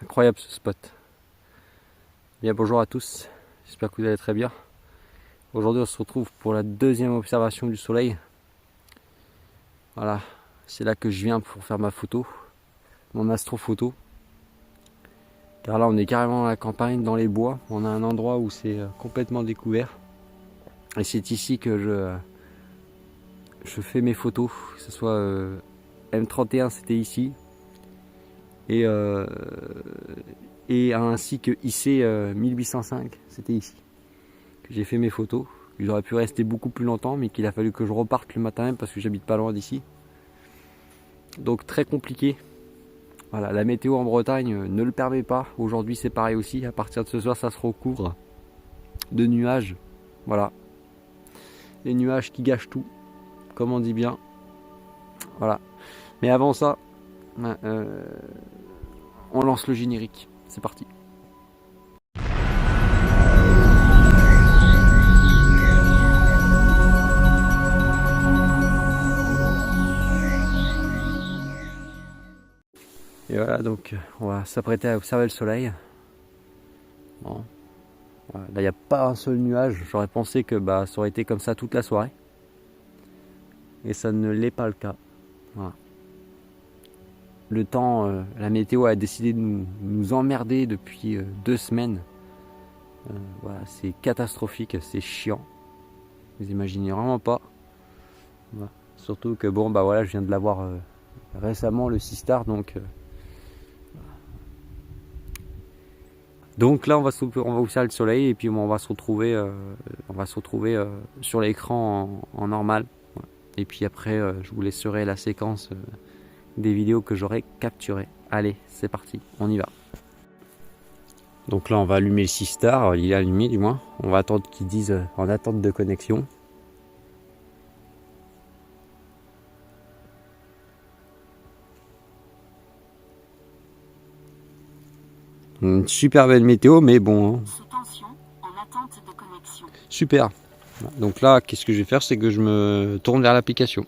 Incroyable ce spot. Bien bonjour à tous, j'espère que vous allez très bien. Aujourd'hui on se retrouve pour la deuxième observation du soleil. Voilà, c'est là que je viens pour faire ma photo, mon astrophoto. Car là on est carrément à la campagne, dans les bois. On a un endroit où c'est complètement découvert. Et c'est ici que je fais mes photos, que ce soit M31 c'était ici. Et ainsi que IC 1805, c'était ici que j'ai fait mes photos. J'aurais pu rester beaucoup plus longtemps, mais qu'il a fallu que je reparte le matin même parce que j'habite pas loin d'ici. Donc très compliqué. Voilà, la météo en Bretagne ne le permet pas. Aujourd'hui c'est pareil aussi. À partir de ce soir, ça se recouvre de nuages. Voilà, les nuages qui gâchent tout, comme on dit bien. Voilà. Mais avant ça, on lance le générique. C'est parti. Et voilà, donc on va s'apprêter à observer le soleil. Bon. Voilà, là il n'y a pas un seul nuage. J'aurais pensé que ça aurait été comme ça toute la soirée. Et ça ne l'est pas le cas. Voilà. Le temps, la météo a décidé de nous emmerder depuis 2 semaines. Voilà, c'est catastrophique, c'est chiant. Vous imaginez vraiment pas. Voilà. Surtout que bon, voilà, je viens de l'avoir récemment, le 6 star, donc là on va observer le soleil et puis on va se retrouver, sur l'écran en normal. Voilà. Et puis après, je vous laisserai la séquence des vidéos que j'aurai capturées. Allez, c'est parti, on y va. Donc là on va allumer le 6 star, il est allumé du moins. On va attendre qu'ils disent en attente de connexion. Une super belle météo, mais bon. Super. Donc là, qu'est-ce que je vais faire, c'est que je me tourne vers l'application.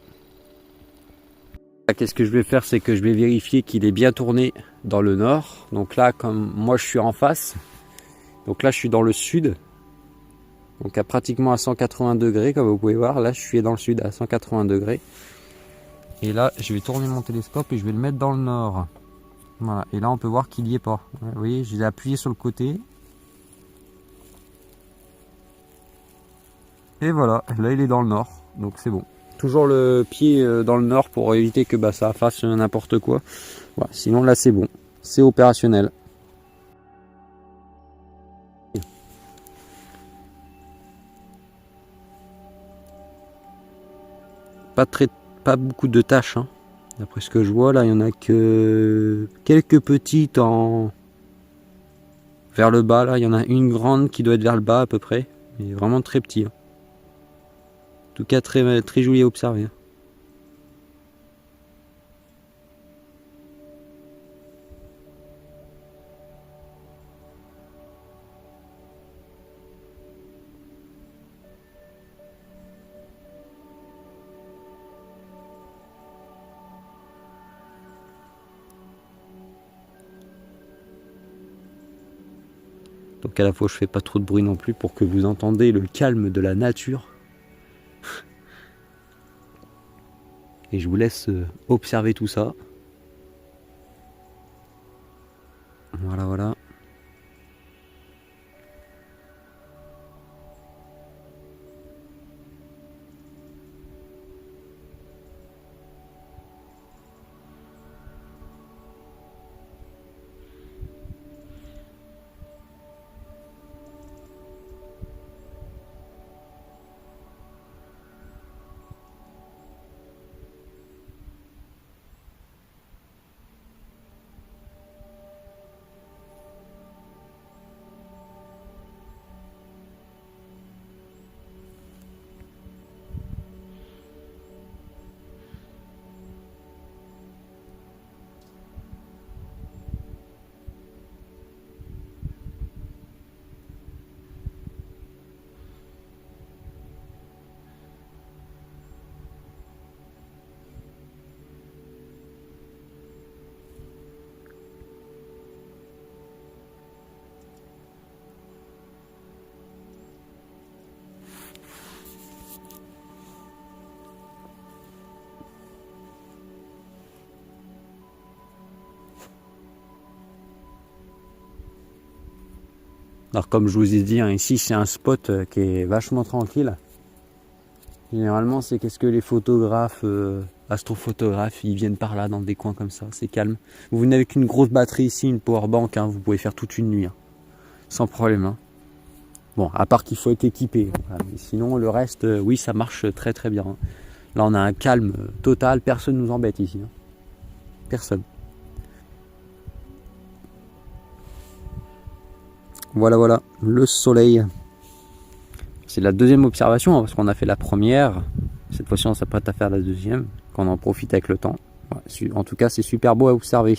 Qu'est-ce que je vais faire, c'est que je vais vérifier qu'il est bien tourné dans le nord. Donc là, comme moi je suis en face, donc là je suis dans le sud. Donc pratiquement à 180 degrés, comme vous pouvez voir. Là je suis dans le sud à 180 degrés. Et là, je vais tourner mon télescope et je vais le mettre dans le nord. Voilà, et là on peut voir qu'il n'y est pas. Vous voyez, je l'ai appuyé sur le côté. Et voilà, là il est dans le nord, donc c'est bon. Toujours le pied dans le nord pour éviter que ça fasse n'importe quoi. Voilà, sinon là c'est bon, c'est opérationnel. Pas beaucoup de tâches, hein. D'après ce que je vois là, il y en a que quelques petites vers le bas. Là il y en a une grande qui doit être vers le bas à peu près, mais vraiment très petit, hein. En tout cas très, très joli à observer, hein. Donc à la fois je fais pas trop de bruit non plus pour que vous entendez le calme de la nature. Et je vous laisse observer tout ça. Voilà, voilà. Alors comme je vous ai dit, hein, ici c'est un spot qui est vachement tranquille. Généralement c'est qu'est-ce que les photographes, astrophotographes, ils viennent par là dans des coins comme ça, c'est calme. Vous venez avec une grosse batterie ici, une powerbank, hein, vous pouvez faire toute une nuit, hein, sans problème. Hein. Bon, à part qu'il faut être équipé. Voilà. Mais sinon le reste, oui ça marche très très bien. Hein. Là on a un calme total, personne nous embête ici. Hein. Personne. Voilà, le soleil. C'est la deuxième observation, hein, parce qu'on a fait la première. Cette fois-ci, on s'apprête à faire la deuxième, qu'on en profite avec le temps. Ouais, en tout cas, c'est super beau à observer.